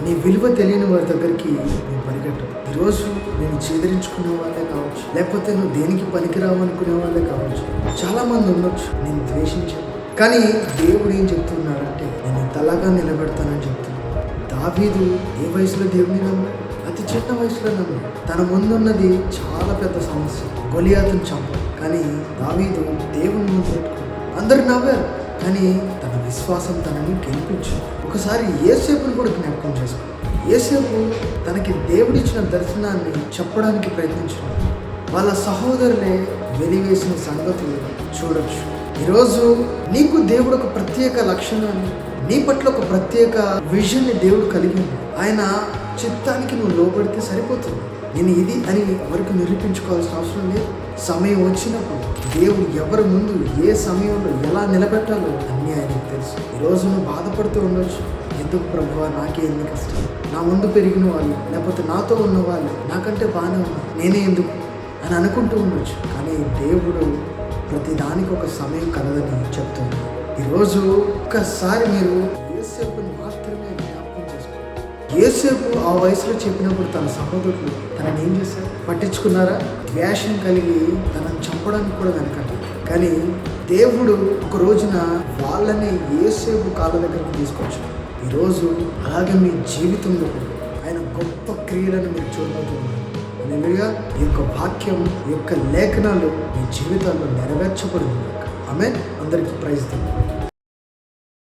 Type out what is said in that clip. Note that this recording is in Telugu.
నీ విలువ తెలియని వారి దగ్గరికి నువ్వు పరిగెట్టు. ఈరోజు నేను చేదరించుకునే వాళ్ళే కావచ్చు, లేకపోతే నువ్వు దేనికి పనికిరావు అనుకునే వాళ్ళే కావచ్చు. చాలా మంది ఉండొచ్చు నేను ద్వేషించాను, కానీ దేవుడు ఏం చెప్తున్నాడంటే నేను తలగా నిలబెడతానని చెప్తున్నాను. దావీదు ఏ వయసులో దేవుడిని నమ్మాడు? అతి చిన్న వయసులో నమ్మాడు. తన ముందున్నది చాలా పెద్ద సమస్య, గొలియాతును చంపాడు. కానీ దావీదు దేవుని ముందు పెట్టుకున్నాడు. అందరు నవ్వారు, కానీ తన విశ్వాసం తనని గెలిపించింది. ఒకసారి యోసేపుని కూడా జ్ఞాపకం చేసుకున్నాడు. యోసేపు తనకి దేవుడిచ్చిన దర్శనాన్ని చెప్పడానికి ప్రయత్నించాడు. వాళ్ళ సహోదరులే వెలివేసిన సంగతులు చూడొచ్చు. ఈరోజు నీకు దేవుడు ఒక ప్రత్యేక లక్షణాన్ని, నీ పట్ల ఒక ప్రత్యేక విజన్ని దేవుడు కలిగింది. ఆయన చిత్తానికి నువ్వు లోబడితే సరిపోతుంది. నేను ఇది అని ఎవరికి నిరూపించుకోవాల్సిన అవసరం లేదు. సమయం వచ్చినప్పుడు దేవుడు ఎవరి ముందు ఏ సమయంలో ఎలా నిలబెట్టాలో అన్నీ ఆయనకు తెలుసు. ఈరోజు నువ్వు బాధపడుతూ ఉండొచ్చు, ఎందుకు ప్రభువా నాకే ఎన్ని కష్టం, నా ముందు పెరిగిన వాళ్ళు లేకపోతే నాతో ఉన్న వాళ్ళు నాకంటే బాగానే ఉన్నారు, నేనే ఎందుకు అని అనుకుంటూ ఉండొచ్చు. కానీ దేవుడు ప్రతిదానికి ఒక సమయం కలదని చెప్తున్నాడు. ఈరోజు ఒక్కసారి మీరు యోసేపుని మాత్రమే జ్ఞాపకం చేసుకోండి. యోసేపు ఆ వయసులో చెప్పినప్పుడు తన సహోదరులు తనని ఏం చేశారు? పట్టించుకున్నారా? ద్వేషం కలిగి తనని చంపడానికి కూడా వెనకండి. కానీ దేవుడు ఒక రోజున వాళ్ళని యోసేపు కాళ్ళ దగ్గరికి తీసుకొచ్చాడు. ఈరోజు అలాగే మీ జీవితంలో ఆయన గొప్ప క్రియలను మీరు చూడబోతున్నారు. హల్లెలూయా. ఈ యొక్క వాక్యం, ఈ యొక్క లేఖనాలు మీ జీవితాల్లో నెరవేర్చబడింది. ఆమేన్. అందరికీ ప్రైజ్ ది లార్డ్.